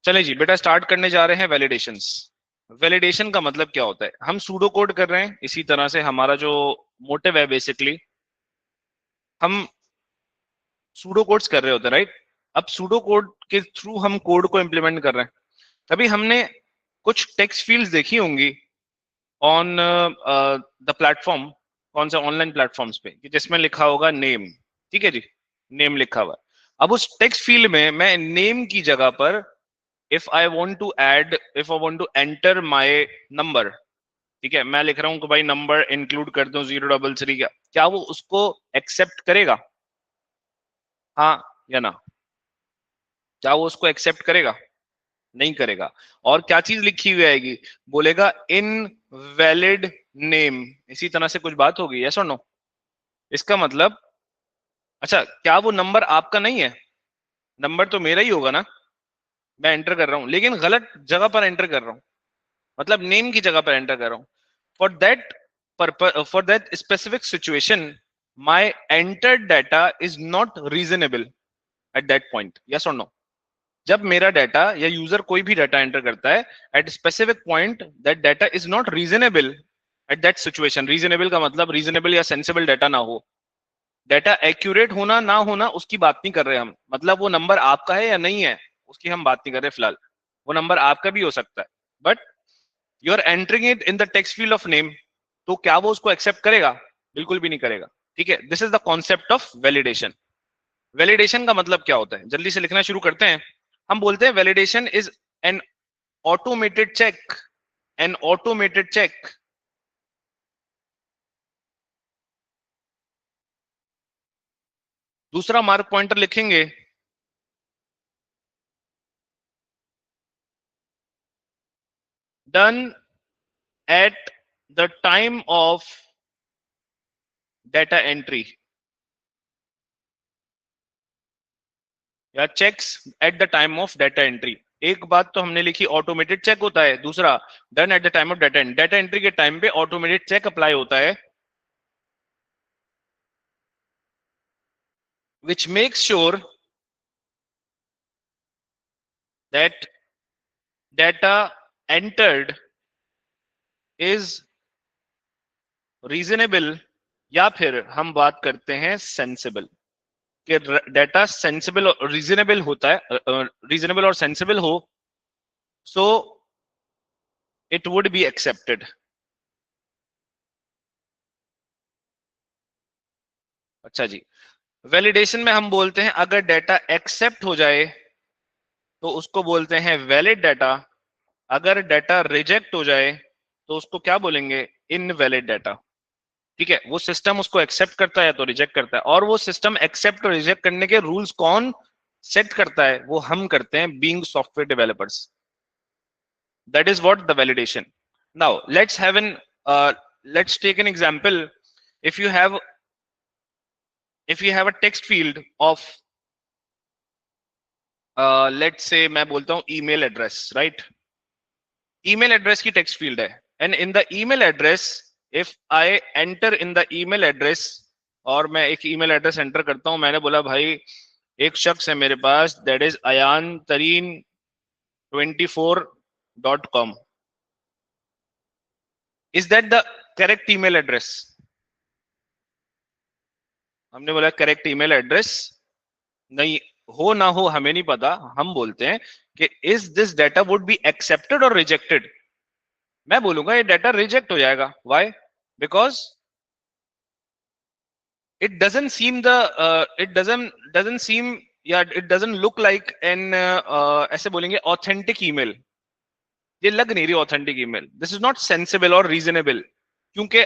चले जी बेटा, स्टार्ट करने जा रहे हैं वैलिडेशंस। वैलिडेशन का मतलब क्या होता है? हम सूडो कोड कर रहे हैं, इसी तरह से हमारा जो मोटिव है बेसिकली, हम सूडो कोड्स कर रहे होते हैं, राइट? अब सूडो कोड के थ्रू हम कोड को इंप्लीमेंट कर रहे हैं। तभी हमने कुछ टेक्स्ट फील्ड्स देखी होंगी ऑन द प्लेटफॉर्म, कौन से ऑनलाइन प्लेटफॉर्म्स पे, कि जिसमें लिखा होगा नेम। ठीक है जी, नेम लिखा हुआ है। अब उस टेक्स्ट फील्ड में मैं नेम की जगह पर if I want to enter my number, ठीक है, मैं लिख रहा हूं कि भाई नंबर इंक्लूड कर दो 033 का, क्या वो उसको एक्सेप्ट करेगा? हाँ या ना? क्या वो उसको एक्सेप्ट करेगा? नहीं करेगा। और क्या चीज लिखी हुई आएगी? बोलेगा इन वैलिड नेम, इसी तरह से कुछ बात होगी, यस और नो? इसका मतलब, अच्छा, क्या वो नंबर आपका नहीं है? नंबर तो मेरा ही होगा ना। मैं एंटर कर रहा हूं लेकिन गलत जगह पर एंटर कर रहा हूं, मतलब नेम की जगह पर एंटर कर रहा हूं। For that purpose, for that specific situation, my entered data is not reasonable at that point, yes और नो? जब मेरा डाटा या यूजर कोई भी डाटा एंटर करता है at specific point, that data is not reasonable at that situation. Reasonable का मतलब रीजनेबल या सेंसिबल डाटा ना हो, डाटा एक्यूरेट होना ना होना उसकी बात नहीं कर रहे हम, मतलब वो नंबर आपका है या नहीं है उसकी हम बात नहीं कर रहे फिलहाल। वो नंबर आपका भी हो सकता है, but you are entering it in the text field of name, तो क्या वो उसको एक्सेप्ट करेगा? बिल्कुल भी नहीं करेगा। ठीक है, this is the concept of validation. Validation का मतलब क्या होता है, जल्दी से लिखना शुरू करते हैं। हम बोलते हैं validation is an automated check, an automated check. दूसरा मार्क पॉइंटर लिखेंगे, done at the time of data entry, या checks at the time of data entry. एक बात तो हमने लिखी ऑटोमेटेड चेक होता है, दूसरा done at the time of data entry के टाइम पे ऑटोमेटेड चेक अप्लाई होता है, which makes sure that data entered is reasonable, या फिर हम बात करते हैं सेंसिबल, कि डाटा सेंसिबल और रीजनेबल होता है, रीजनेबल और सेंसिबल हो, so it would be accepted. अच्छा जी, वैलिडेशन में हम बोलते हैं अगर डाटा एक्सेप्ट हो जाए तो उसको बोलते हैं वैलिड डाटा, अगर डाटा रिजेक्ट हो जाए तो उसको क्या बोलेंगे? Invalid data. ठीक है, वो सिस्टम उसको एक्सेप्ट करता है तो रिजेक्ट करता है, और वो सिस्टम एक्सेप्ट और रिजेक्ट करने के रूल्स कौन सेट करता है? वो हम करते हैं, being software developers. That is what the validation. Now let's take an example. if you have if you have a text field of let's say मैं बोलता हूं email address, right? Email address की टेक्स्ट फील्ड है, and in the email address, if I enter in the email address, और मैं एक email address enter करता हूं, मैंने बोला भाई एक शख्स है मेरे पास, दैट इज अयान तरीन 24.com। Is that the correct email address? हमने बोला करेक्ट ईमेल एड्रेस नहीं, हो ना हो हमें नहीं पता, हम बोलते हैं कि is this data would be accepted और रिजेक्टेड। मैं बोलूंगा ये डाटा रिजेक्ट हो जाएगा। Why? Because it doesn't seem the it doesn't seem, या it doesn't look like an ऐसे बोलेंगे ऑथेंटिक ईमेल। ये लग नहीं रही authentic email, this is not sensible और रीजनेबल। क्योंकि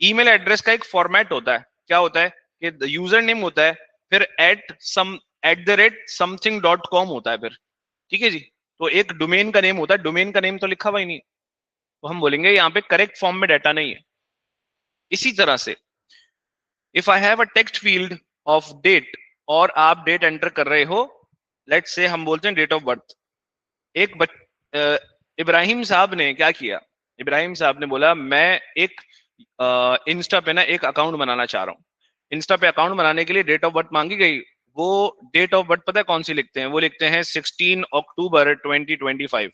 ईमेल एड्रेस का एक फॉर्मेट होता है, क्या होता है कि यूजर नेम होता है, फिर @समथिंग.com होता है फिर। ठीक है जी, तो एक डोमेन का नेम होता है, डोमेन का नेम तो लिखा हुआ ही नहीं, तो हम बोलेंगे यहाँ पे करेक्ट फॉर्म में डाटा नहीं है। इसी तरह से if I have a text field of date, और आप डेट एंटर कर रहे हो, लेट्स से हम बोलते हैं डेट ऑफ बर्थ। एक इब्राहिम साहब ने क्या किया? इब्राहिम साहब ने बोला मैं एक इंस्टा पे ना एक अकाउंट बनाना चाह रहा हूँ। इंस्टा पे अकाउंट बनाने के लिए डेट ऑफ बर्थ मांगी गई, वो डेट ऑफ बर्थ पता है कौन सी लिखते हैं? वो लिखते हैं 16 अक्टूबर 2025।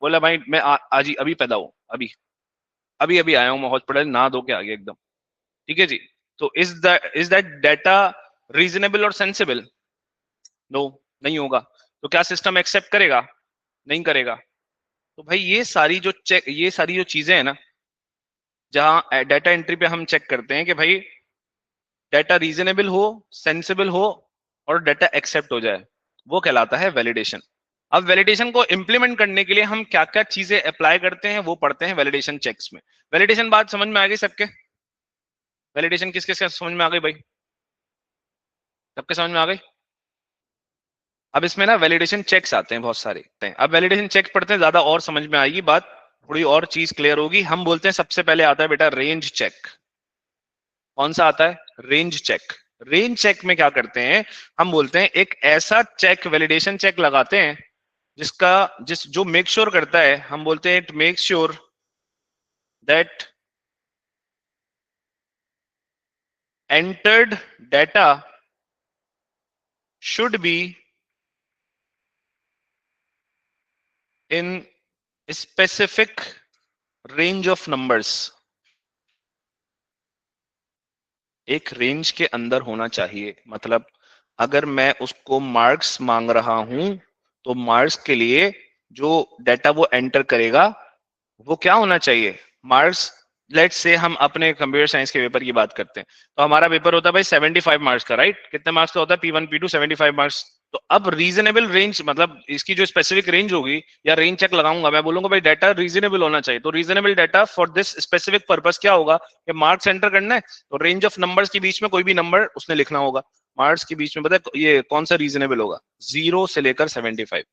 बोला भाई मैं आज ही अभी पैदा हूँ, अभी अभी अभी आया हूँ, मैं हॉस्पिटल नहा धो के आ गया एकदम। ठीक है जी। तो इज दैट डेटा रीजनेबल और सेंसिबल? नो, नहीं होगा। तो क्या सिस्टम एक्सेप्ट करेगा? नहीं करेगा। तो भाई ये सारी जो चीजें हैं ना, जहां डेटा एंट्री पे हम चेक करते हैं कि भाई डेटा रीजनेबल हो, सेंसिबल हो और डेटा एक्सेप्ट हो जाए, वो कहलाता है वैलिडेशन। अब वैलिडेशन को इंप्लीमेंट करने के लिए हम क्या क्या चीजें अप्लाई करते हैं वो पढ़ते हैं वैलिडेशन चेक्स में। वैलिडेशन बात समझ में आ गई सबके? वैलिडेशन किस किस समझ में आ गई भाई? सबके समझ में आ गई? अब इसमें ना वैलिडेशन चेक्स आते हैं बहुत सारे। अब वैलिडेशन चेक पढ़ते हैं, ज्यादा और समझ में आएगी बात, थोड़ी और चीज क्लियर होगी। हम बोलते हैं सबसे पहले आता है बेटा रेंज चेक। कौन सा आता है? Range check. रेंज चेक में क्या करते हैं? हम बोलते हैं एक ऐसा चेक, वैलिडेशन चेक लगाते हैं जिसका जिस जो मेक श्योर करता है, हम बोलते हैं it make sure that entered data should be in specific range of numbers. एक रेंज के अंदर होना चाहिए। मतलब अगर मैं उसको मार्क्स मांग रहा हूं, तो मार्क्स के लिए जो डेटा वो एंटर करेगा वो क्या होना चाहिए? मार्क्स। लेट्स से हम अपने कंप्यूटर साइंस के पेपर की बात करते हैं, तो हमारा पेपर होता है भाई 75 मार्क्स का, राइट? कितने मार्क्स का होता है? P1 P2 75 marks. तो अब रीजनेबल रेंज मतलब इसकी जो स्पेसिफिक रेंज होगी, या रेंज चेक लगाऊंगा, मैं बोलूंगा भाई डाटा रीजनेबल होना चाहिए। तो reasonable data for this specific purpose क्या होगा कि मार्क्स एंटर करना है, तो रेंज ऑफ नंबर्स के बीच में कोई भी नंबर उसने लिखना होगा। मार्क्स के बीच में पता है ये कौन सा रीजनेबल होगा? 0 से लेकर 75।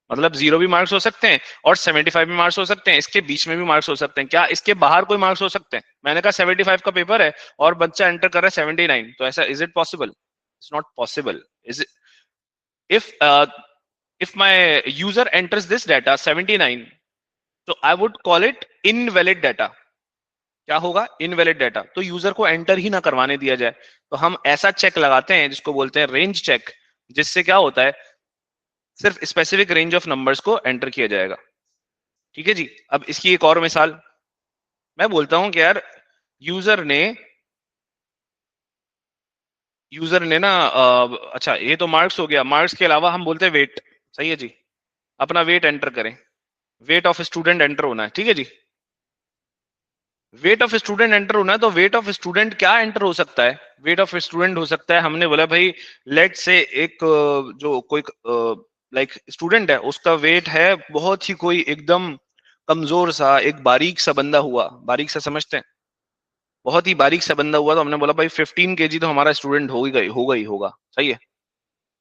मतलब 0 भी मार्क्स हो सकते हैं और 75 भी मार्क्स हो सकते हैं, इसके बीच में भी मार्क्स हो सकते हैं। क्या इसके बाहर कोई मार्क्स हो सकते हैं? मैंने कहा 75 का पेपर है और बच्चा एंटर कर रहा है 79, तो ऐसा is it possible? It's not possible. Is if if my user enters this data 79, तो I would call it invalid data। क्या होगा? Invalid data. तो यूजर को एंटर ही ना करवाने दिया जाए। तो हम ऐसा चेक लगाते हैं जिसको बोलते हैं रेंज चेक, जिससे क्या होता है, सिर्फ स्पेसिफिक रेंज ऑफ नंबर्स को एंटर किया जाएगा। ठीक है जी। अब इसकी एक और मिसाल मैं बोलता हूं कि यार यूजर ने यूजर ने ना अच्छा ये तो मार्क्स हो गया। मार्क्स के अलावा हम बोलते हैं वेट। सही है जी। अपना वेट एंटर करें। वेट ऑफ स्टूडेंट एंटर होना है। ठीक है जी। वेट ऑफ स्टूडेंट एंटर होना है, तो वेट ऑफ स्टूडेंट क्या एंटर हो सकता है? वेट ऑफ स्टूडेंट हो सकता है, हमने बोला भाई लेट से एक जो कोई लाइक स्टूडेंट है, उसका वेट है बहुत ही कोई एकदम कमजोर सा, एक बारीक सा बंदा हुआ। बारीक सा समझते हैं? बहुत ही बारीक सा बंदा हुआ, तो हमने बोला भाई 15 kg तो हमारा स्टूडेंट होगा ही होगा। सही है।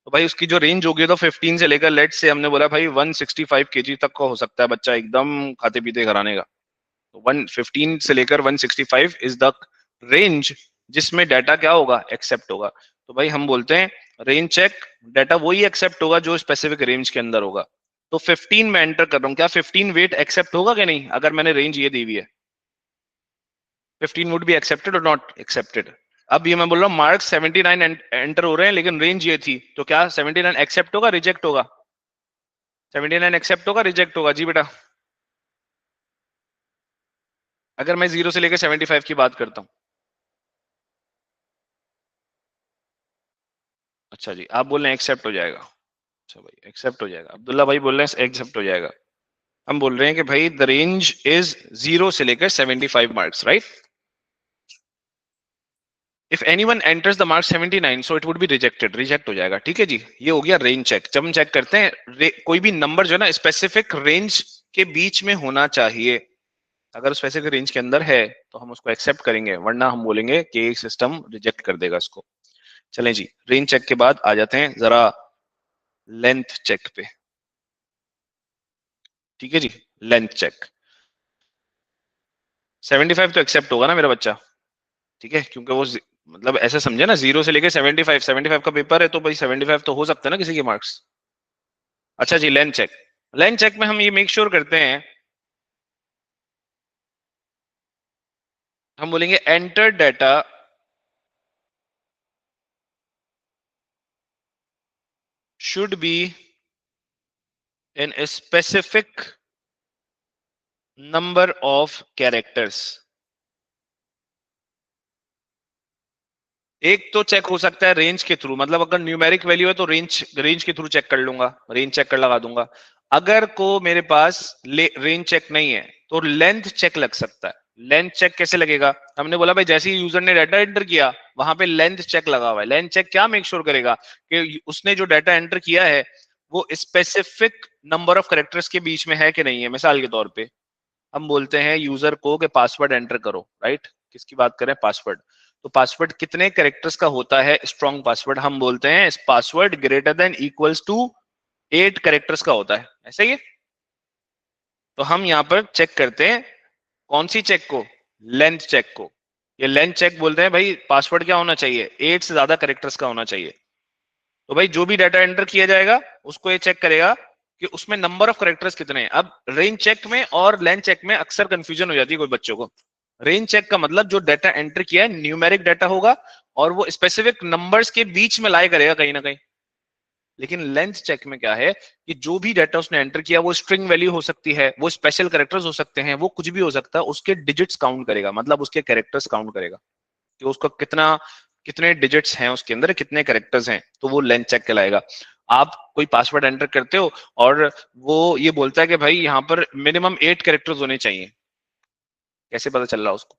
तो भाई उसकी जो रेंज होगी तो 15 से लेकर लेट से हमने बोला भाई 165 kg तक का हो सकता है बच्चा, एकदम खाते पीते घराने का। तो 115 से लेकर 165 इज द रेंज जिसमें डाटा क्या होगा? एक्सेप्ट होगा। तो भाई हम बोलते हैं रेंज चेक, डाटा वही एक्सेप्ट होगा जो स्पेसिफिक रेंज के अंदर होगा। तो 15 में एंटर कर रहा हूँ, क्या 15 वेट एक्सेप्ट होगा कि नहीं? अगर मैंने रेंज ये दी हुई है, 15 वुड बी एक्सेप्टेड और नॉट एक्सेप्टेड। अब ये मैं बोल रहा हूँ मार्क्स 79 एंटर हो रहे हैं, लेकिन रेंज ये थी, तो क्या 79 एक्सेप्ट होगा रिजेक्ट होगा? 79 एक्सेप्ट होगा रिजेक्ट होगा? जी बेटा। अगर मैं 0 से लेकर 75 की बात करता हूँ। अच्छा जी, आप बोल रहे हैं एक्सेप्ट हो जाएगा। अच्छा भाई एक्सेप्ट हो जाएगा, अब्दुल्ला भाई बोल रहे हैं एक्सेप्ट हो जाएगा। हम बोल रहे हैं कि भाई द रेंज इज 0 से लेकर 75 marks, right? If anyone enters the mark 79 so it would be rejected, reject हो जाएगा। ठीक है जी। ये हो गया रेंज चेक। जब हम चेक करते हैं कोई भी नंबर जो है ना स्पेसिफिक रेंज के बीच में होना चाहिए। अगर स्पेसिफिक रेंज के अंदर है तो हम उसको एक्सेप्ट करेंगे, वरना हम बोलेंगे कि सिस्टम रिजेक्ट कर देगा इसको। चलें जी, रेंज चेक के बाद आ जाते हैं जरा लेंथ चेक पे। ठीक है जी। लेंथ चेक 75 तो एक्सेप्ट होगा ना मेरा बच्चा? ठीक है, क्योंकि वो मतलब ऐसे समझे ना, 0 से लेके 75, 75 का पेपर है, तो भाई 75 तो हो सकता है ना किसी के मार्क्स। अच्छा जी, लेंथ चेक। लेंथ चेक में हम ये मेक श्योर करते हैं, हम बोलेंगे enter data should be in a specific number of characters। एक तो चेक हो सकता है रेंज के थ्रू, मतलब अगर न्यूमेरिक वैल्यू है तो रेंज रेंज के थ्रू चेक कर लूंगा, रेंज चेक कर लगा दूंगा। अगर को मेरे पास रेंज चेक नहीं है तो लेंथ चेक लग सकता है। लेंथ चेक कैसे लगेगा? हमने बोला भाई जैसे ही यूजर ने डाटा एंटर किया वहां पे लेंथ चेक लगा हुआ है। लेंथ चेक क्या मेक श्योर करेगा कि उसने जो डाटा एंटर किया है वो स्पेसिफिक नंबर ऑफ कैरेक्टर्स के बीच में है कि नहीं है। मिसाल के तौर पे हम बोलते हैं यूजर को कि पासवर्ड एंटर करो, राइट? किसकी बात करें? पासवर्ड। तो पासवर्ड कितने कैरेक्टर्स का होता है? स्ट्रॉन्ग पासवर्ड हम बोलते हैं password greater than equals to 8 characters का होता है, ऐसा ही है। तो हम यहाँ पर चेक करते हैं कौन सी चेक को? लेंथ चेक को। ये लेंथ चेक बोलते हैं भाई पासवर्ड क्या होना चाहिए? 8 से ज्यादा कैरेक्टर्स का होना चाहिए। तो भाई जो भी डाटा एंटर किया जाएगा उसको ये चेक करेगा कि उसमें नंबर ऑफ कैरेक्टर्स कितने हैं। अब रेंज चेक में और लेंथ चेक में अक्सर कंफ्यूजन हो जाती है कोई बच्चों को। रेंज चेक का मतलब जो डाटा एंटर किया है न्यूमेरिक डाटा होगा और वो स्पेसिफिक नंबर्स के बीच में लाई करेगा कहीं ना कहीं। लेकिन लेंथ चेक में क्या है कि जो भी डाटा उसने एंटर किया वो स्ट्रिंग वैल्यू हो सकती है, वो स्पेशल कैरेक्टर्स हो सकते हैं, वो कुछ भी हो सकता है, उसके डिजिट्स काउंट करेगा, मतलब उसके कैरेक्टर्स काउंट करेगा कि उसका कितना कितने डिजिट्स हैं उसके अंदर, कितने कैरेक्टर्स हैं। तो वो लेंथ चेक कहलाएगा। आप कोई पासवर्ड एंटर करते हो और वो ये बोलता है कि भाई यहाँ पर मिनिमम 8 कैरेक्टर्स होने चाहिए, कैसे पता चल रहा उसको?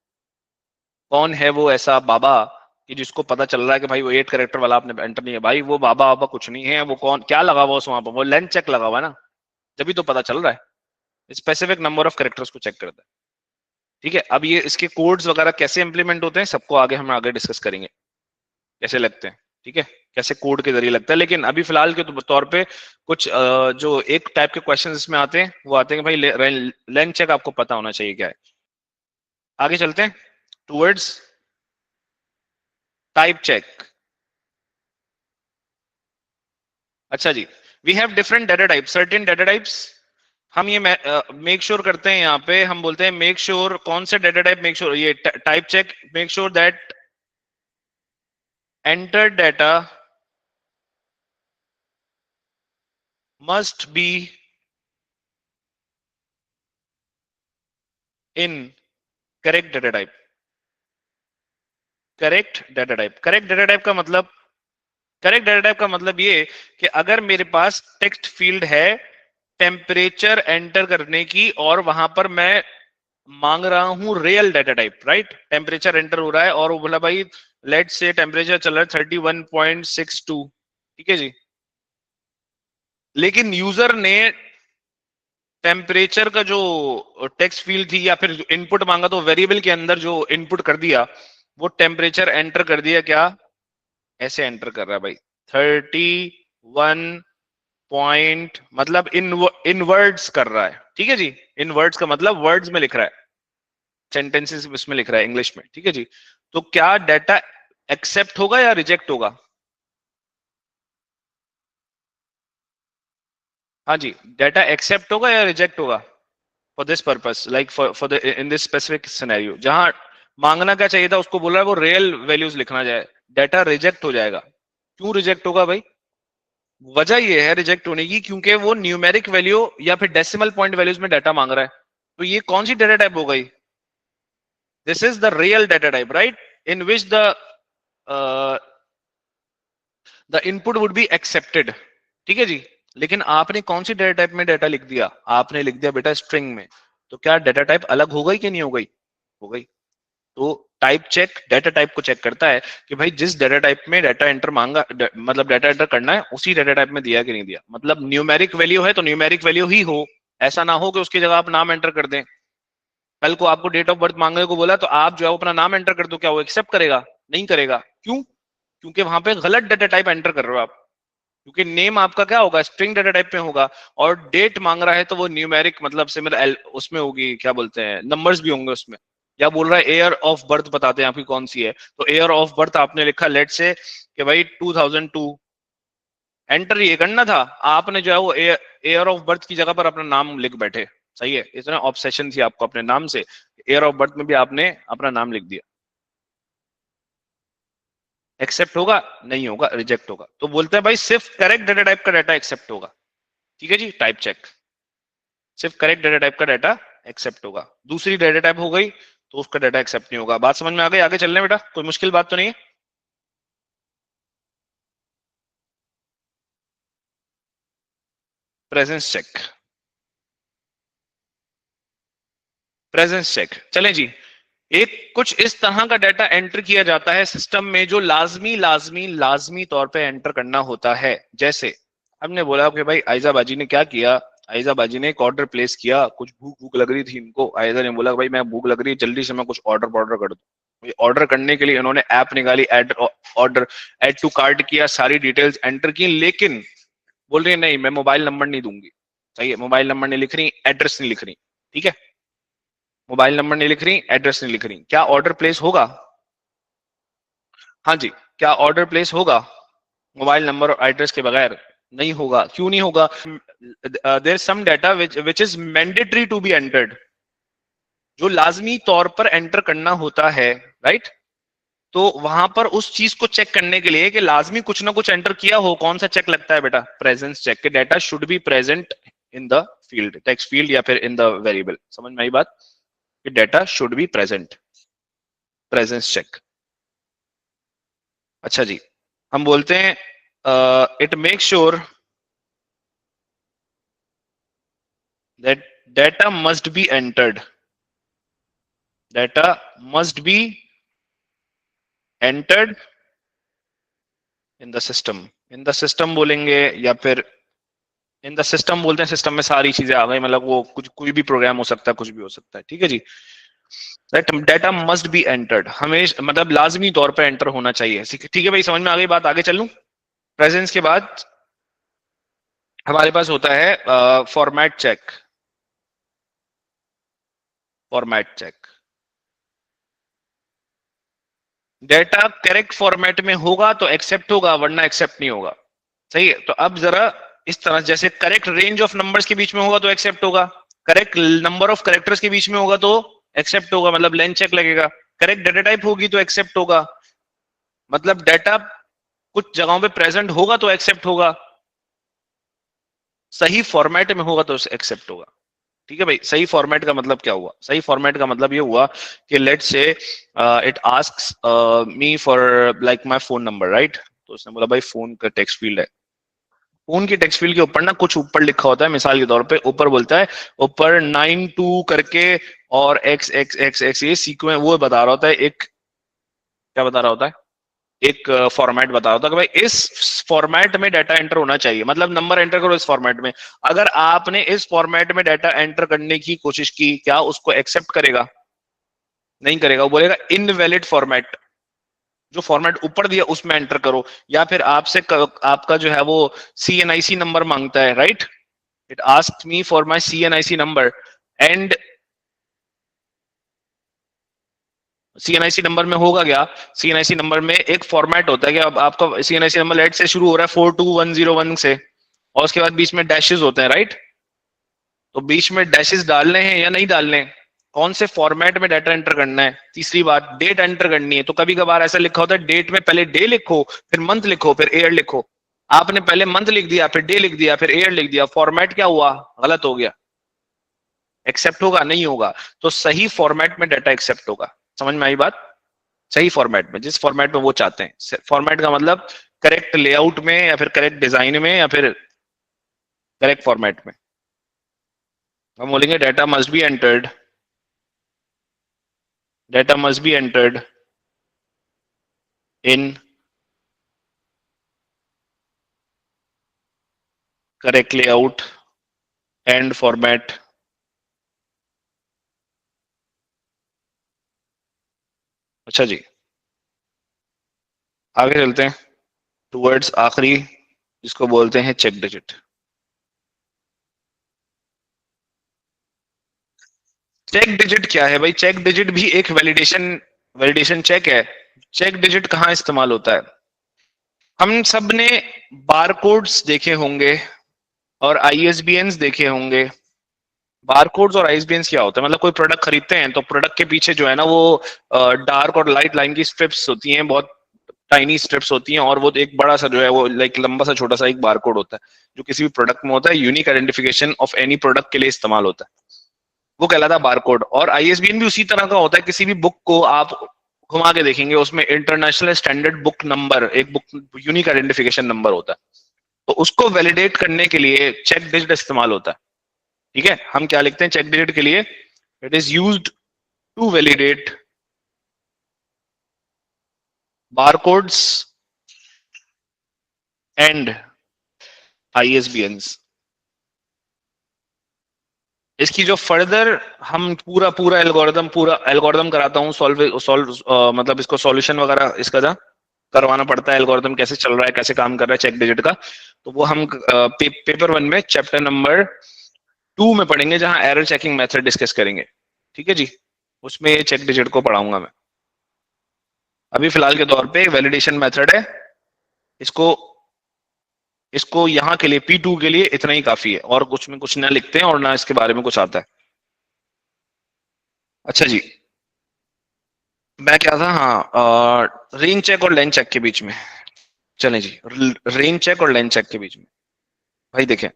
कौन है वो ऐसा बाबा कि जिसको पता चल रहा है कि भाई वो 8 कैरेक्टर वाला आपने एंटर नहीं है? भाई वो बाबा बाबा कुछ नहीं है, वो कौन क्या लगा हुआ उस वहां पर? वो लेंथ चेक लगा हुआ है ना, तभी तो पता चल रहा है। स्पेसिफिक नंबर ऑफ कैरेक्टर्स को चेक करता है। ठीक है, अब ये इसके कोड्स वगैरह कैसे इंप्लीमेंट होते हैं सबको आगे हम आगे डिस्कस करेंगे कैसे लगते हैं। ठीक है, कैसे कोड के जरिए लगता है। लेकिन अभी फिलहाल के तौर पे कुछ जो एक टाइप के क्वेश्चन इसमें आते हैं वो आते हैं कि भाई लेंथ चेक आपको पता होना चाहिए क्या है। आगे चलते हैं टूवर्ड्स टाइप चेक। अच्छा जी, we have different data type, certain data types. हम ये मेक श्योर करते हैं, यहाँ पे हम बोलते हैं मेक श्योर कौन से डाटा टाइप मेक श्योर, ये type check make sure that enter data must be in correct data type। Correct data type, correct data type का मतलब, करेक्ट डाटा टाइप का मतलब ये कि अगर मेरे पास टेक्स्ट फील्ड है टेम्परेचर एंटर करने की और वहां पर मैं मांग रहा हूं real data type, right? Temperature enter हो रहा है और वो बोला भाई लेट से टेम्परेचर चल रहा है 31.62, ठीक है जी। लेकिन यूजर ने टेम्परेचर का जो टेक्स्ट फील्ड थी या फिर जो इनपुट मांगा तो वेरिएबल के अंदर जो इनपुट कर दिया वो टेम्परेचर एंटर कर दिया, क्या ऐसे एंटर कर रहा है भाई 31 पॉइंट, मतलब इन वर्ड्स कर रहा है। ठीक है जी, इन वर्ड्स का मतलब वर्ड्स में लिख रहा है, सेंटेंसेस इसमें लिख रहा है इंग्लिश में। ठीक है जी, तो क्या डाटा एक्सेप्ट होगा या रिजेक्ट होगा? हाँ जी, डाटा एक्सेप्ट होगा या रिजेक्ट होगा? For this purpose like for the in this specific scenario जहां मांगना क्या चाहिए था उसको बोल रहा है वो रियल वैल्यूज लिखना जाए, डाटा रिजेक्ट हो जाएगा। क्यों रिजेक्ट होगा भाई? वजह ये है रिजेक्ट होने की क्योंकि वो न्यूमेरिक वैल्यू या फिर डेसिमल पॉइंट वैल्यूज में डाटा मांग रहा है। तो ये कौन सी डाटा टाइप हो गई? This is the real data type, right? In which the input would be accepted. ठीक है जी, लेकिन आपने कौन सी डाटा टाइप में डाटा लिख दिया? आपने लिख दिया बेटा स्ट्रिंग में। तो क्या डाटा टाइप अलग हो गई कि नहीं हो गई? हो गई। तो टाइप चेक डाटा टाइप को चेक करता है कि भाई जिस डाटा टाइप में डाटा एंटर मांगा मतलब डाटा एंटर करना है उसी डाटा टाइप में दिया कि नहीं दिया। मतलब न्यूमेरिक वैल्यू है तो न्यूमेरिक वैल्यू ही हो, ऐसा ना हो कि उसकी जगह आप नाम एंटर कर दें। कल को आपको डेट ऑफ बर्थ मांगने को बोला तो आप जो है अपना नाम एंटर कर दो, क्या वो एक्सेप्ट करेगा? नहीं करेगा। क्यों? क्योंकि वहां पे गलत डाटा टाइप एंटर कर रहे हो आप। क्योंकि नेम आपका क्या होगा? स्ट्रिंग डाटा टाइप में होगा और डेट मांग रहा है तो वो न्यूमेरिक मतलब सिमिलर उसमें होगी, क्या बोलते हैं, नंबर्स भी होंगे उसमें। या बोल रहा है एयर ऑफ बर्थ बताते हैं आपकी कौन सी है, तो एयर ऑफ बर्थ आपने लिखा लेट से कि भाई 2002, एंटर ये करना था, आपने जो है वो एयर ऑफ बर्थ की जगह पर अपना नाम लिख बैठे। सही है, इतना ऑब्सेशन थी आपको अपने नाम से, एयर ऑफ बर्थ में भी आपने अपना नाम लिख दिया। एक्सेप्ट होगा नहीं होगा, रिजेक्ट होगा। तो बोलते हैं भाई सिर्फ करेक्ट डेटा टाइप का डाटा एक्सेप्ट होगा। ठीक है जी, टाइप चेक, सिर्फ करेक्ट डेटा टाइप का डाटा एक्सेप्ट होगा, दूसरी डेटा टाइप हो गई तो उसका डाटा एक्सेप्ट नहीं होगा। बात समझ में आ गई? आगे चलने बेटा, कोई मुश्किल बात तो नहीं है? प्रेजेंस चेक, प्रेजेंस चेक चलें जी। एक कुछ इस तरह का डाटा एंटर किया जाता है सिस्टम में जो लाजमी लाजमी लाजमी तौर पे एंटर करना होता है। जैसे हमने बोला कि भाई आयजा बाजी ने क्या किया, आयजा बाजी ने एक ऑर्डर प्लेस किया, कुछ भूख भूख लग रही थी इनको, आयजा ने बोला भाई मैं भूख लग रही है जल्दी से मैं कुछ ऑर्डर ऑर्डर कर दूं। ऑर्डर करने के लिए इन्होंने ऐप निकाली, add order add to cart किया, सारी डिटेल्स एंटर की, लेकिन बोल रही है नहीं मैं मोबाइल नंबर नहीं दूंगी। सही है, मोबाइल नंबर नहीं लिख रही, एड्रेस नहीं लिख रही। ठीक है, मोबाइल नंबर नहीं लिख रही, एड्रेस नहीं लिख रही, क्या ऑर्डर प्लेस होगा? हाँ जी, क्या ऑर्डर प्लेस होगा मोबाइल नंबर और एड्रेस के बगैर? नहीं होगा। क्यों नहीं होगा? There is some data which is mandatory to be entered, जो लाजमी तौर पर एंटर करना होता है, राइट? तो वहां पर उस चीज को चेक करने के लिए कि लाजमी कुछ ना कुछ एंटर किया हो, कौन सा चेक लगता है बेटा? प्रेजेंस चेक, के data should be present in the field, text field या फिर इन द वेरिएबल। समझ में आई बात? कि data should be present, presence check. अच्छा जी, हम बोलते हैं it make sure that data must be entered, data must be entered in the system. In the system बोलेंगे या फिर इन द सिस्टम बोलते हैं, सिस्टम में सारी चीजें आ गई, मतलब वो कुछ कोई भी प्रोग्राम हो सकता है, कुछ भी हो सकता है। ठीक है जी, that data must be entered, हमेशा मतलब लाजमी तौर पर एंटर होना चाहिए। ठीक है भाई, समझ में आ गई बात? आगे चलूं? प्रेजेंस के बाद हमारे पास होता है format check, format check. Data correct format में होगा तो एक्सेप्ट होगा, वरना एक्सेप्ट नहीं होगा। सही है, तो अब जरा इस तरह, जैसे करेक्ट रेंज ऑफ नंबर्स के बीच में होगा तो एक्सेप्ट होगा, करेक्ट नंबर ऑफ करेक्टर्स के बीच में होगा तो एक्सेप्ट होगा, मतलब लेंथ चेक लगेगा। करेक्ट डेटा टाइप होगी तो एक्सेप्ट होगा, मतलब डेटा कुछ जगहों पे प्रेजेंट होगा तो एक्सेप्ट होगा, सही फॉर्मेट में होगा तो एक्सेप्ट होगा। ठीक है भाई, सही फॉर्मेट का मतलब क्या हुआ? सही फॉर्मेट का मतलब ये हुआ कि let's say it asks me for like my phone number, right? तो उसने बोला भाई फोन का टेक्स्ट फील्ड है, फोन की टेक्स्ट फील्ड के ऊपर ना कुछ ऊपर लिखा होता है, मिसाल के तौर पे ऊपर बोलता है ऊपर 92 करके और एक्स एक्स एक्स एक्स, ये सीक्वेंस वो बता रहा होता है, एक क्या बता रहा होता है, एक फॉर्मेट बता रहा होता है कि भाई इस फॉर्मेट में डाटा एंटर होना चाहिए, मतलब नंबर एंटर करो इस फॉर्मेट में। अगर आपने इस फॉर्मेट में डाटा एंटर करने की कोशिश की, क्या उसको एक्सेप्ट करेगा? नहीं करेगा, वो बोलेगा इनवैलिड फॉर्मेट, जो फॉर्मेट ऊपर दिया उसमें एंटर करो। या फिर आपसे आपका जो है वो CNIC नंबर मांगता है, right? It asks me for my CNIC number, and CNIC number में होगा क्या? CNIC नंबर में एक फॉर्मेट होता है कि अब आपका CNIC नंबर लेट से शुरू हो रहा है 42101 से, और उसके बाद बीच में डैशेस होते हैं, राइट? तो बीच में डैशेस डालने हैं या नहीं डालने हैं? कौन से फॉर्मेट में डाटा एंटर करना है? तीसरी बात, डेट एंटर करनी है, तो कभी कभार ऐसा लिखा होता है डेट में पहले डे लिखो, फिर मंथ लिखो, फिर ईयर लिखो। आपने पहले मंथ लिख दिया, फिर डे लिख दिया, फिर ईयर लिख दिया, फॉर्मेट क्या हुआ? गलत हो गया। एक्सेप्ट होगा? नहीं होगा। तो सही फॉर्मेट में डाटा एक्सेप्ट होगा। समझ में आई बात? सही फॉर्मेट में, जिस फॉर्मेट में वो चाहते हैं। फॉर्मेट का मतलब करेक्ट लेआउट में या फिर करेक्ट डिजाइन में या फिर करेक्ट फॉर्मेट में। हम बोलेंगे data must be entered, data must be entered in correct layout and format. अच्छा जी, आगे चलते हैं टुवर्ड्स आखिरी, जिसको बोलते हैं चेक डिजिट। चेक डिजिट क्या है भाई? चेक डिजिट भी एक वैलिडेशन, वैलिडेशन चेक है। चेक डिजिट कहाँ इस्तेमाल होता है? हम सब ने बारकोड्स देखे होंगे और ISBNs देखे होंगे। बारकोड्स और ISBNs क्या होता है? मतलब कोई प्रोडक्ट खरीदते हैं तो प्रोडक्ट के पीछे जो है ना वो डार्क और लाइट लाइन की स्ट्रिप्स होती हैं, बहुत टाइनी स्ट्रिप्स होती हैं, और वो एक बड़ा सा जो है वो लाइक लंबा सा छोटा सा एक बारकोड होता है, जो किसी भी प्रोडक्ट में होता है, unique identification of any product के लिए इस्तेमाल होता है, वो कहलाता है बारकोड। और आईएसबीएन भी उसी तरह का होता है, किसी भी बुक को आप घुमा के देखेंगे उसमें इंटरनेशनल स्टैंडर्ड बुक नंबर, एक बुक यूनिक आइडेंटिफिकेशन नंबर होता है, तो उसको वैलिडेट करने के लिए चेक डिजिट इस्तेमाल होता है। ठीक है, हम क्या लिखते हैं चेक डिजिट के लिए, it is used to validate barcodes and ISBNs. इसकी जो फर्दर हम पूरा एल्गोरिदम कराता हूँ, सॉल्व मतलब इसको सॉल्यूशन वगैरह इसका जा करवाना पड़ता है, एल्गोरिदम कैसे चल रहा है, कैसे काम कर रहा है चेक डिजिट का, तो वो हम पेपर 1 में चैप्टर नंबर 2 में पढ़ेंगे, जहां एरर चेकिंग मेथड डिस्कस करेंगे। ठीक है जी, उसमें ये चेक डिजिट को पढ़ाऊंगा मैं। अभी फिलहाल के तौर पे वैलिडेशन मेथड है, इसको इसको यहाँ के लिए P2 के लिए इतना ही काफी है, और कुछ में कुछ ना लिखते हैं और ना इसके बारे में कुछ आता है। अच्छा जी, मैं क्या था, हाँ, रेंज चेक और लेंथ चेक के बीच में, चलें जी, रेंज चेक और लेंथ चेक के बीच में भाई देखें,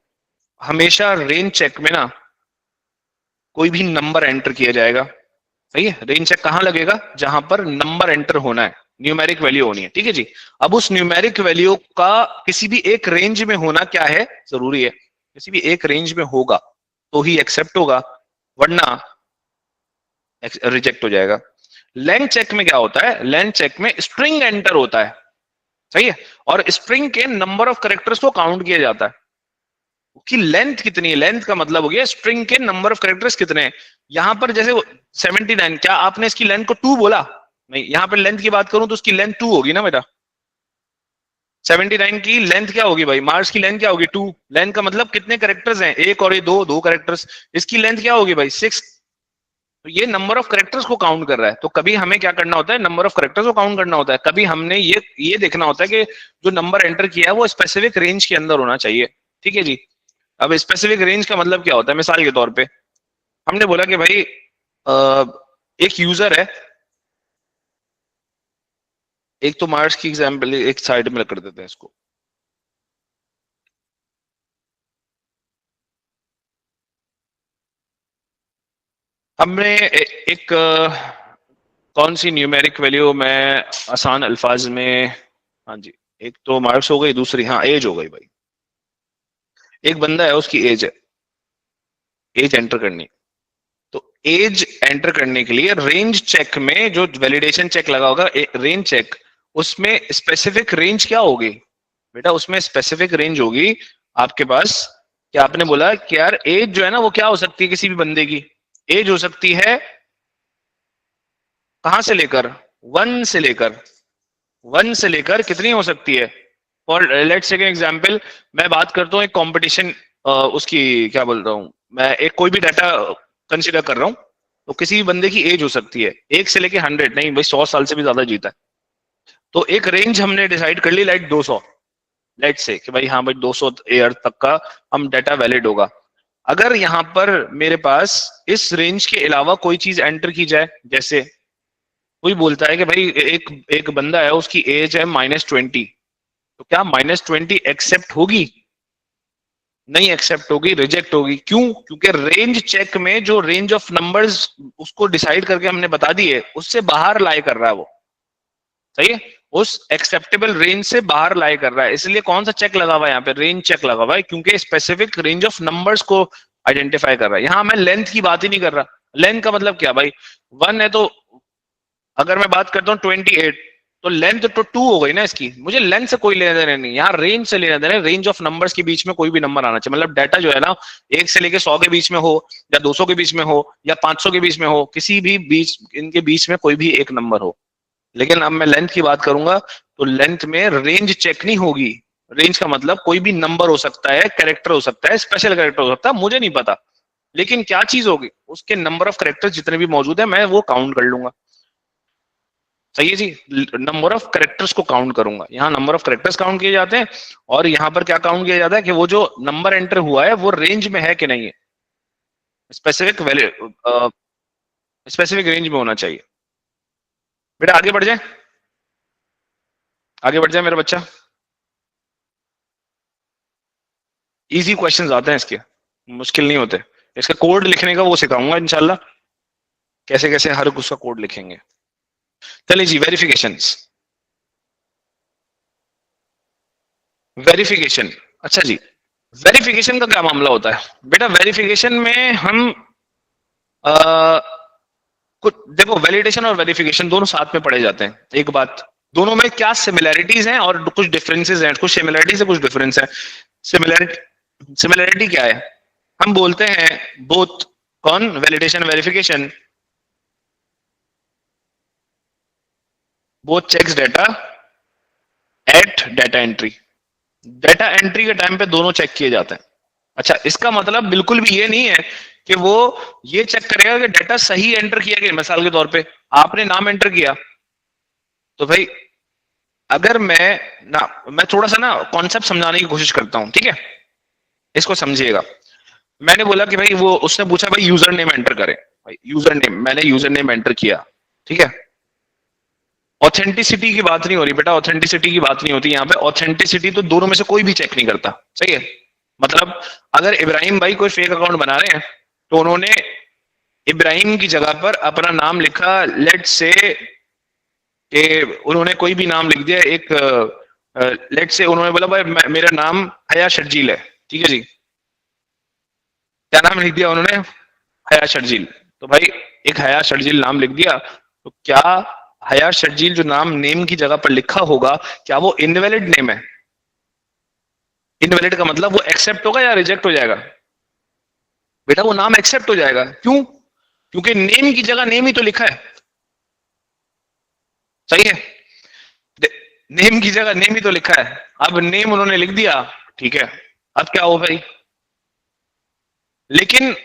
हमेशा रेंज चेक में ना कोई भी नंबर एंटर किया जाएगा। सही है, रेंज चेक कहां लगेगा, जहां पर नंबर एंटर होना है, न्यूमेरिक वैल्यू होनी है। ठीक है जी, अब उस न्यूमेरिक वैल्यू का किसी भी एक रेंज में होना क्या है, जरूरी है, किसी भी एक रेंज में होगा तो ही एक्सेप्ट होगा, वरना रिजेक्ट हो जाएगा। लेंथ चेक में क्या होता है, लेंथ चेक में स्ट्रिंग एंटर होता है। सही है, और स्ट्रिंग के नंबर ऑफ कैरेक्टर्स को काउंट किया जाता है कि लेंथ कितनी है, लेंथ का मतलब हो गया स्ट्रिंग के नंबर ऑफ कैरेक्टर्स कितने हैं। यहां पर जैसे 79, क्या आपने इसकी लेंथ को 2 बोला, नहीं, यहां पर लेंथ की बात करूं तो उसकी लेंथ 2 होगी ना बेटा। 79 की लेंथ क्या होगी भाई, मार्स की लेंथ क्या होगी 2, लेंथ का मतलब कितने कैरेक्टर्स हैं, एक और ये दो कैरेक्टर्स, इसकी लेंथ क्या होगी भाई 6। तो ये नंबर ऑफ कैरेक्टर्स को काउंट कर रहा है, तो कभी हमें क्या करना होता है, नंबर ऑफ कैरेक्टर्स को काउंट करना होता है, कभी हमने ये देखना होता है कि जो नंबर एंटर किया है वो स्पेसिफिक रेंज के अंदर होना चाहिए। ठीक है जी, अब स्पेसिफिक रेंज का मतलब क्या होता है, मिसाल के तौर पे हमने बोला कि भाई एक यूजर है, एक तो मार्स की एग्जांपल एक साइड में कर देते हैं इसको, हमने एक कौन सी न्यूमेरिक वैल्यू में आसान अल्फाज में, हाँ जी, एक तो मार्क्स हो गई, दूसरी हाँ एज हो गई भाई। एक बंदा है, उसकी एज है, एज एंटर करनी, तो एज एंटर करने के लिए रेंज चेक में जो वैलिडेशन चेक लगा होगा, रेंज चेक, उसमें स्पेसिफिक रेंज क्या होगी बेटा, उसमें स्पेसिफिक रेंज होगी आपके पास, कि आपने बोला कि यार एज जो है ना वो क्या हो सकती है, किसी भी बंदे की एज हो सकती है कहां से लेकर, वन से लेकर, वन से लेकर कितनी हो सकती है, फॉर लेट्स टेक एग्जांपल, मैं बात करता हूँ एक कंपटीशन, उसकी क्या बोल रहा हूँ मैं, एक कोई भी डाटा कंसीडर कर रहा हूँ, तो किसी भी बंदे की एज हो सकती है 1 से लेके 100, नहीं भाई 100 साल से भी ज्यादा जीता है, तो एक रेंज हमने डिसाइड कर ली लाइक 200, लेट से कि भाई हाँ भाई 200 ईयर तक का हम डाटा वैलिड होगा। अगर यहाँ पर मेरे पास इस रेंज के अलावा कोई चीज एंटर की जाए, जैसे कोई बोलता है कि भाई एक एक बंदा है उसकी एज है -20, तो क्या -20 एक्सेप्ट होगी, नहीं एक्सेप्ट होगी, रिजेक्ट होगी। क्यों, क्योंकि रेंज चेक में जो रेंज ऑफ नंबर्स उसको डिसाइड करके हमने बता दी है उससे बाहर लाई कर रहा है वो। सही है, उस एक्सेप्टेबल रेंज से बाहर लाई कर रहा है, इसलिए कौन सा चेक लगा हुआ है यहाँ पे, रेंज चेक लगा हुआ है, क्योंकि स्पेसिफिक रेंज ऑफ नंबर्स को आइडेंटिफाई कर रहा है। यहाँ मैं लेंथ की बात ही नहीं कर रहा, लेंथ का मतलब क्या भाई, 1 है तो अगर मैं बात करता हूँ 28, तो लेंथ तो 2 हो गई ना इसकी, मुझे लेंथ से कोई लेना देना नहीं, यहाँ रेंज से लेना देना, रेंज ऑफ नंबर्स के बीच में कोई भी नंबर आना चाहिए, मतलब डाटा जो है ना 1 से लेके 100 के बीच में हो, या 200 के बीच में हो, या 500 के बीच में हो, किसी भी बीच, इनके बीच में कोई भी एक नंबर हो। लेकिन अब मैं लेंथ की बात करूंगा, तो लेंथ में रेंज चेक नहीं होगी, रेंज का मतलब कोई भी नंबर हो सकता है, कैरेक्टर हो सकता है, स्पेशल कैरेक्टर हो सकता है, मुझे नहीं पता, लेकिन क्या चीज होगी, उसके नंबर ऑफ कैरेक्टर्स जितने भी मौजूद है मैं वो काउंट कर लूंगा। सही है जी, नंबर ऑफ कैरेक्टर्स को काउंट करूंगा, यहाँ नंबर ऑफ कैरेक्टर्स काउंट किए जाते हैं, और यहाँ पर क्या काउंट किया जाता है कि वो जो नंबर एंटर हुआ है वो रेंज में है कि नहीं है, स्पेसिफिक वैल्यू, स्पेसिफिक रेंज में होना चाहिए। बेटा आगे बढ़ जाए, आगे बढ़ जाए मेरा बच्चा। इजी क्वेश्चंस आते हैं इसके, मुश्किल नहीं होते। इसका कोड लिखने का वो सिखाऊंगा इंशाल्लाह, कैसे कैसे हर उसका कोड लिखेंगे। चलिए जी, वेरिफिकेशंस। वेरिफिकेशन, अच्छा जी, वेरिफिकेशन का क्या मामला होता है बेटा? वेरिफिकेशन में हम कुछ देखो, वैलिडेशन और वेरिफिकेशन दोनों साथ में पढ़े जाते हैं। एक बात, दोनों में क्या सिमिलैरिटीज हैं और कुछ डिफरेंसेस हैं, कुछ सिमिलैरिटीज है, कुछ डिफरेंस है। सिमिलैरिटी, सिमिलैरिटी क्या है? हम बोलते हैं बोथ, कौन, validation verification, both checks data at data entry. Data entry के टाइम पे दोनों चेक किए जाते हैं। अच्छा, इसका मतलब बिल्कुल भी ये नहीं है कि वो ये चेक करेगा कि डेटा सही एंटर किया गया। मिसाल के तौर पे आपने नाम एंटर किया, तो भाई अगर मैं थोड़ा सा ना कॉन्सेप्ट समझाने की कोशिश करता हूं, ठीक है? इसको समझिएगा। मैंने बोला कि भाई वो, उसने पूछा भाई यूजर नेम एंटर करें। भाई यूजर नेम, मैंने यूजर नेम एंटर किया, ठीक है? ऑथेंटिसिटी की बात नहीं हो रही बेटा, ऑथेंटिसिटी की बात नहीं होती यहाँ पे। ऑथेंटिसिटी तो दोनों में से कोई भी चेक नहीं करता, सही है? मतलब अगर इब्राहिम भाई कोई फेक अकाउंट बना रहे हैं, तो उन्होंने इब्राहिम की जगह पर अपना नाम लिखा, लेट से कि उन्होंने कोई भी नाम लिख दिया, एक लेट से उन्होंने बोला भाई मेरा नाम हया शर्जील है, ठीक है जी? क्या नाम लिख दिया उन्होंने? हया शर्जील। तो भाई एक हया शर्जील नाम लिख दिया, तो क्या हया शर्जील जो नाम नेम की जगह पर लिखा होगा, क्या वो इनवैलिड नेम है? इनवैलिड का मतलब वो एक्सेप्ट होगा या रिजेक्ट हो जाएगा? बेटा वो नाम एक्सेप्ट हो जाएगा। क्यों? क्योंकि नेम की जगह नेम ही तो लिखा है, सही है? नेम की जगह नेम ही तो लिखा है। अब नेम उन्होंने लिख दिया, ठीक है, अब क्या हो भाई? लेकिन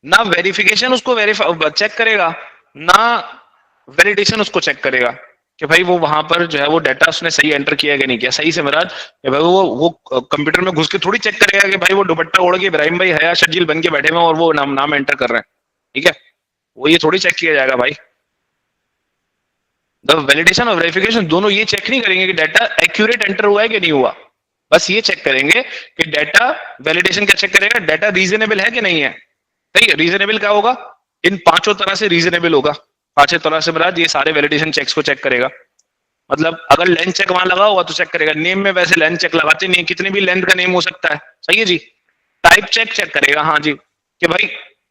ना वेरिफिकेशन उसको वेरीफाई चेक करेगा, ना वैलिडेशन उसको चेक करेगा कि भाई वो वहां पर जो है वो डाटा उसने सही एंटर किया कि नहीं किया। सही से मिराज, कि भाई वो कंप्यूटर में घुस के थोड़ी चेक करेगा कि भाई वो दुपट्टा ओढ़ के इब्राहिम भाई हया शर्जील बन के बैठे हुए हैं और वो नाम एंटर कर रहे हैं, ठीक है? वो ये थोड़ी चेक किया जाएगा भाई। द वैलिडेशन और वेरिफिकेशन दोनों ये चेक नहीं करेंगे कि डाटा एक्यूरेट एंटर हुआ है कि नहीं हुआ। बस ये चेक करेंगे कि डाटा, वैलिडेशन क्या चेक करेगा? डाटा रीजनेबल है कि नहीं है। सही है? रीजनेबल क्या होगा? इन पांचों तरह से रीजनेबल होगा। पांचों तरह से मुराद ये सारे वैलिडेशन चेक्स को चेक करेगा। मतलब अगर लेंथ चेक वहां लगा होगा तो चेक करेगा। नेम में वैसे लेंथ चेक लगाते नहीं है, कितने भी लेंथ का नेम हो सकता है, सही है जी? टाइप चेक चेक करेगा, हाँ जी, कि भाई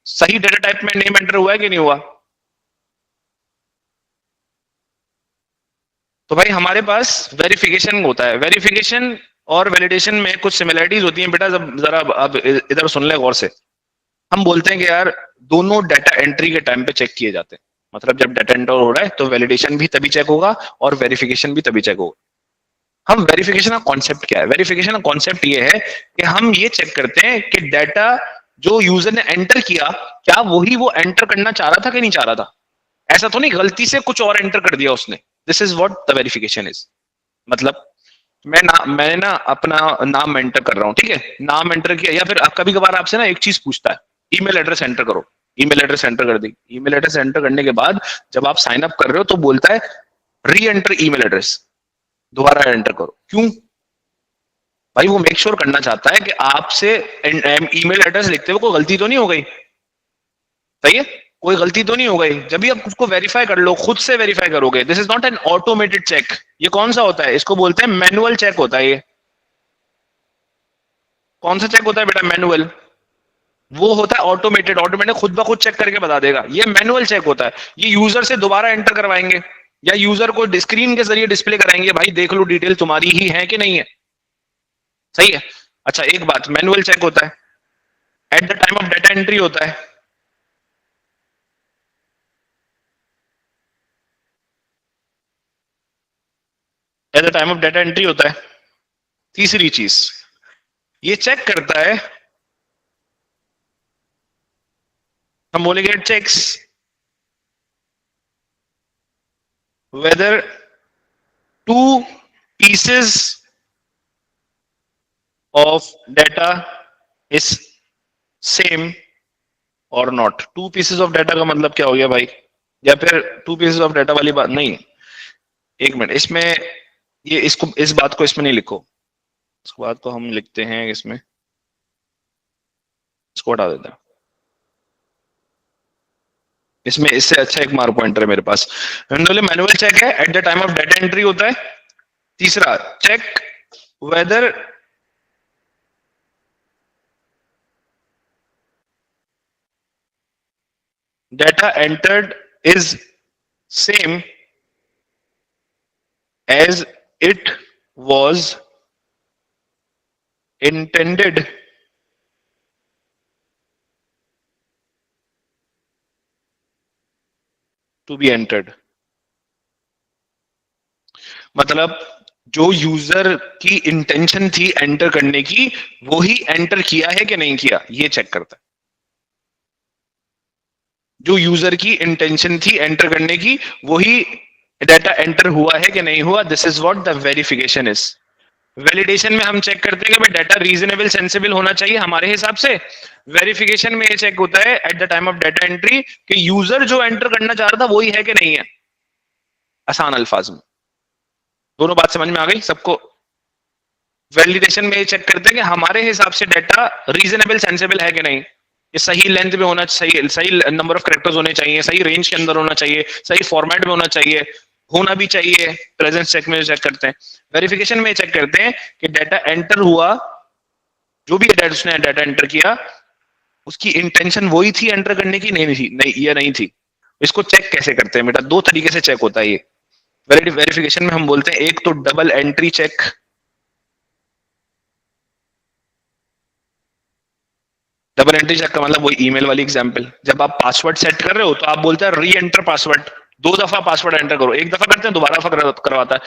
सही डेटा टाइप में नेम एंटर हुआ है कि नहीं हुआ। तो भाई हमारे पास वेरिफिकेशन होता है। वेरिफिकेशन और वैलिडेशन में कुछ सिमिलरिटीज होती हैं बेटा, जब जरा अब इधर सुन ले गौर से। हम बोलते हैं कि यार दोनों डाटा एंट्री के टाइम पे चेक किए जाते हैं। मतलब जब डाटा एंटर हो रहा है तो वैलिडेशन भी तभी चेक होगा और वेरिफिकेशन भी तभी चेक होगा। हम वेरिफिकेशन का कॉन्सेप्ट क्या है? वेरिफिकेशन का कॉन्सेप्ट ये है कि हम ये चेक करते हैं कि डाटा जो यूजर ने एंटर किया, क्या वही वो एंटर करना चाह रहा था कि नहीं चाह रहा था। ऐसा तो नहीं गलती से कुछ और एंटर कर दिया उसने। This is what the verification is. मतलब मैंने ना अपना नाम एंटर कर रहा हूँ, ठीक है? नाम एंटर किया, या फिर कभी कभार आपसे ना एक चीज पूछता है, ईमेल एड्रेस एंटर करो। ईमेल एड्रेस एंटर कर दी। ईमेल एड्रेस एंटर करने के बाद जब आप साइन अप कर रहे हो तो बोलता है री एंटर ईमेल एड्रेस, दोबारा एंटर करो। क्यों? भाई वो मेक श्योर करना चाहता है कि आपसे ईमेल एड्रेस लिखते हुए कोई गलती तो नहीं हो गई, सही है? कोई गलती तो नहीं हो गई। जब भी आप उसको वेरीफाई कर लो, खुद से वेरीफाई करोगे। This is not an automated check. ये कौन सा होता है? इसको बोलते हैं मैनुअल चेक होता है। ये कौन सा चेक होता है बेटा? मैनुअल। वो होता है ऑटोमेटेड। ऑटोमेटेड खुद ब खुद चेक करके बता देगा। ये मैनुअल चेक होता है। ये यूजर से दोबारा एंटर करवाएंगे या यूजर को स्क्रीन के जरिए डिस्प्ले कराएंगे, भाई देख लो डिटेल तुम्हारी ही है कि नहीं है, सही है? अच्छा एक बात, मैनुअल चेक होता है, at the time of data entry होता है। At the time of data entry होता है। तीसरी चीज ये चेक करता है, हम बोलेंगे it checks whether two pieces of data is same और not. Two pieces of data का मतलब क्या हो गया भाई? या फिर टू पीसेस ऑफ डाटा वाली बात नहीं। एक मिनट, इसमें ये इसको इस बात को इसमें नहीं लिखो, इस बात को हम लिखते हैं इसमें, इसको हटा देते हैं। इसमें इससे अच्छा एक मार्क पॉइंटर है मेरे पास। मैनुअल चेक है, at the time of data entry होता है। तीसरा, check whether data entered is same as it was intended to be entered। मतलब जो यूजर की इंटेंशन थी एंटर करने की, वो ही एंटर किया है कि नहीं किया, ये चेक करता है। जो यूजर की इंटेंशन थी एंटर करने की, वही डाटा एंटर हुआ है कि नहीं हुआ। This is what the verification is. Validation में हम चेक करते हैं कि भाई डाटा रीजनेबल सेंसिबल होना चाहिए हमारे हिसाब से। वेरिफिकेशन में ये चेक होता है at the time of data entry कि यूजर जो एंटर करना चाह रहा था वही है कि नहीं है। आसान अल्फाज में दोनों बात समझ में आ गई सबको। वैलिडेशन में ये चेक करते हैं कि हमारे हिसाब से डाटा रीजनेबल सेंसिबल है कि नहीं, ये सही लेंथ में होना चाहिए, सही नंबर ऑफ कैरेक्टर्स होने चाहिए, सही रेंज के अंदर होना चाहिए, सही फॉर्मेट में होना चाहिए, होना भी चाहिए। प्रेजेंस चेक में चेक करते हैं। वेरिफिकेशन में चेक करते हैं कि डाटा एंटर हुआ, जो भी डाटा उसने डाटा एंटर किया, उसकी इंटेंशन वही थी एंटर करने की, नहीं थी, नहीं या नहीं थी। इसको चेक कैसे करते हैं बेटा, दो तरीके से चेक होता है ये वेरिफिकेशन में। हम बोलते हैं एक तो double entry check. Double entry check का मतलब वही ईमेल वाली एग्जांपल, जब आप पासवर्ड सेट कर रहे हो तो आप बोलते हैं री एंटर पासवर्ड, दो दफा पासवर्ड एंटर करो। एक दफा करते हैं, दोबारा करवाता है।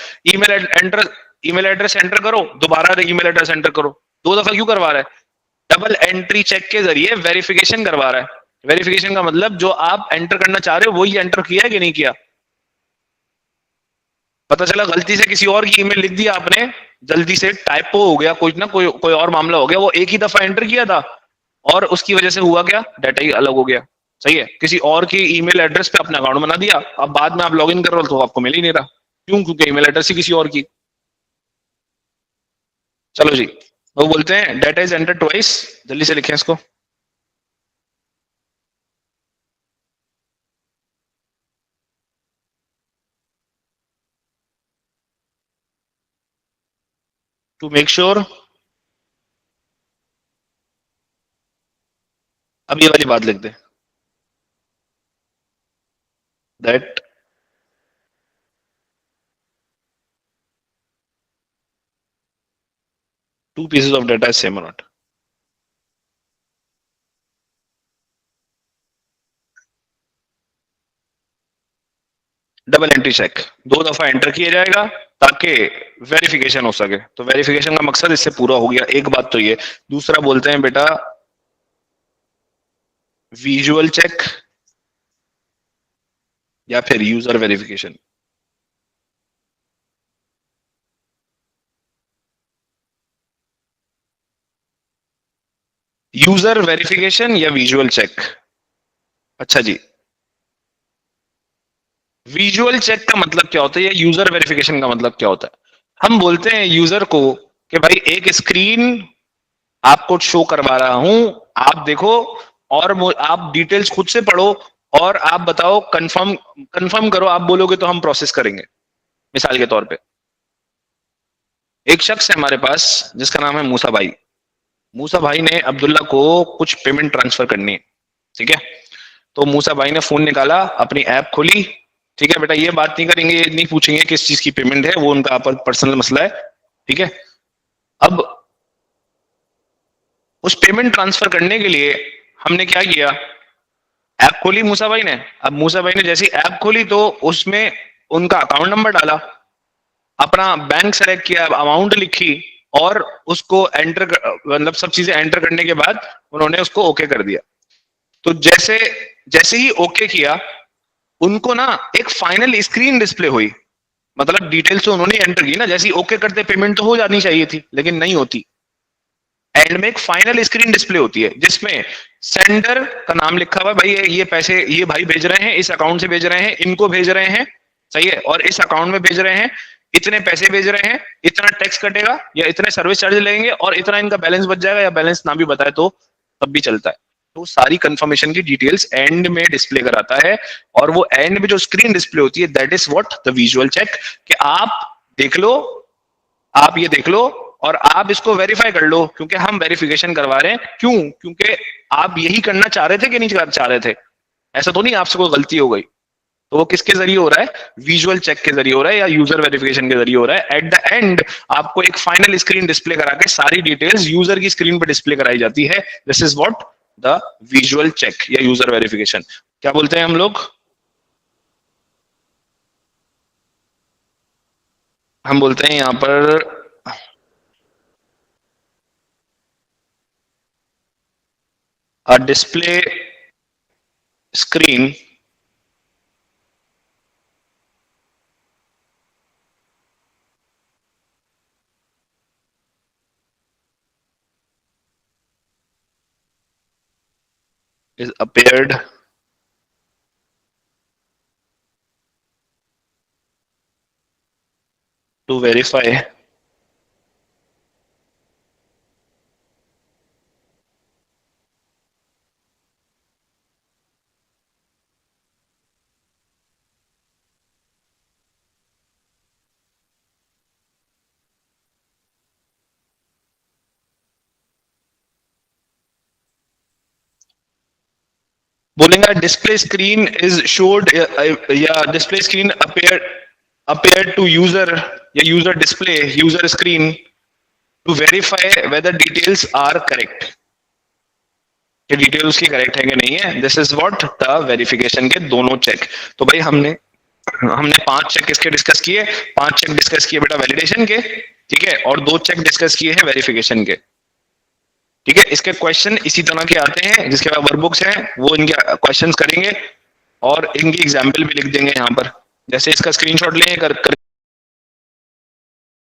ईमेल एड्रेस एंटर करो, दोबारा ईमेल एड्रेस एंटर करो, दो दफा क्यों करवा रहा है? डबल एंट्री चेक के जरिए वेरिफिकेशन करवा रहा है। वेरिफिकेशन का मतलब जो आप एंटर करना चाह रहे हो वही एंटर किया है कि नहीं किया। पता चला गलती से किसी और की ईमेल लिख दिया आपने, जल्दी से टाइपो हो गया, कोई ना कोई और मामला हो गया, वो एक ही दफा एंटर किया था और उसकी वजह से हुआ क्या, डाटा ही अलग हो गया। सही है, किसी और की ईमेल एड्रेस पे अपना अकाउंट बना दिया, अब बाद में आप लॉगिन कर रहे हो तो आपको मिल ही नहीं रहा। क्यों? क्योंकि ईमेल एड्रेस ही किसी और की। चलो जी, वो बोलते हैं डाटा इज एंटर ट्वाइस। जल्दी से लिखें इसको। टू मेक श्योर, अब ये वाली बात लिख दे, that two pieces of data is same or not। Double entry check दो दफा एंटर किया जाएगा ताकि वेरिफिकेशन हो सके। तो वेरिफिकेशन का मकसद इससे पूरा हो गया। एक बात तो ये। दूसरा बोलते हैं बेटा विजुअल चेक या फिर यूजर वेरिफिकेशन। यूजर वेरिफिकेशन या विजुअल चेक। अच्छा जी, विजुअल चेक का मतलब क्या होता है या यूजर वेरिफिकेशन का मतलब क्या होता है? हम बोलते हैं यूजर को कि भाई एक स्क्रीन आपको शो करवा रहा हूं, आप देखो और आप डिटेल्स खुद से पढ़ो और आप बताओ, कंफर्म कंफर्म करो। आप बोलोगे तो हम प्रोसेस करेंगे। मिसाल के तौर पे एक शख्स है हमारे पास जिसका नाम है मूसा भाई। मूसा भाई ने अब्दुल्ला को कुछ पेमेंट ट्रांसफर करनी है, ठीक है। तो मूसा भाई ने फोन निकाला, अपनी ऐप खोली, ठीक है बेटा। ये बात नहीं करेंगे, ये नहीं पूछेंगे किस चीज की पेमेंट है, वो उनका पर्सनल मसला है, ठीक है। अब उस पेमेंट ट्रांसफर करने के लिए हमने क्या किया, ऐप खोली मूसा भाई ने। अब मूसा भाई ने जैसी ऐप खोली तो उसमें उनका अकाउंट नंबर डाला, अपना बैंक सेलेक्ट किया, अमाउंट लिखी और उसको एंटर, मतलब सब चीजें एंटर करने के बाद उन्होंने उसको ओके कर दिया। तो जैसे जैसे ही ओके किया, उनको ना एक फाइनल स्क्रीन डिस्प्ले हुई। मतलब डिटेल्स तो उन्होंने एंटर की ना, जैसे ही ओके करते पेमेंट तो हो जानी चाहिए थी, लेकिन नहीं होती। एंड में एक फाइनल स्क्रीन डिस्प्ले होती है जिसमें सेंडर का नाम लिखा हुआ है, भाई ये पैसे ये भाई भेज रहे हैं, इस अकाउंट से भेज रहे हैं, इनको भेज रहे हैं, सही है, और इस अकाउंट में भेज रहे हैं, इतने पैसे भेज रहे हैं, इतना टैक्स कटेगा या इतने सर्विस चार्ज लगेंगे और इतना इनका बैलेंस बच जाएगा, या बैलेंस ना भी बताए तो तब भी चलता है। तो सारी कंफर्मेशन की डिटेल्स एंड में डिस्प्ले कराता है, और वो एंड में जो स्क्रीन डिस्प्ले होती है that is what the visual check, कि आप देख लो, आप ये देख लो और आप इसको वेरीफाई कर लो, क्योंकि हम वेरिफिकेशन करवा रहे हैं। क्यों? क्योंकि आप यही करना चाह रहे थे कि नहीं चाह रहे थे, ऐसा तो नहीं आपसे कोई गलती हो गई। तो वो किसके जरिए हो रहा है? विजुअल चेक के जरिए हो रहा है या यूजर वेरिफिकेशन के जरिए हो रहा है। एट द एंड आपको एक फाइनल स्क्रीन डिस्प्ले करा के सारी डिटेल्स यूजर की स्क्रीन पर डिस्प्ले कराई जाती है। This is what the visual check या यूजर वेरिफिकेशन। क्या बोलते हैं हम लोग? हम बोलते हैं यहां पर a display screen is appeared to verify बोलेंगे डिस्प्ले स्क्रीन इज शोड या display screen appeared to user या user display user screen to verify whether details are correct, कि डिटेल उसकी करेक्ट है कि नहीं है। This is what the verification के दोनों चेक। तो भाई हमने हमने 5 चेक किसके डिस्कस किए? 5 चेक डिस्कस किए बेटा वैलिडेशन के, ठीक है, और 2 चेक डिस्कस किए हैं वेरिफिकेशन के, ठीक है। इसके क्वेश्चन इसी तरह के आते हैं, जिसके बाद वर्कबुक्स हैं वो इनके क्वेश्चंस करेंगे और इनकी एग्जाम्पल भी लिख देंगे यहाँ पर। जैसे इसका स्क्रीनशॉट लें कर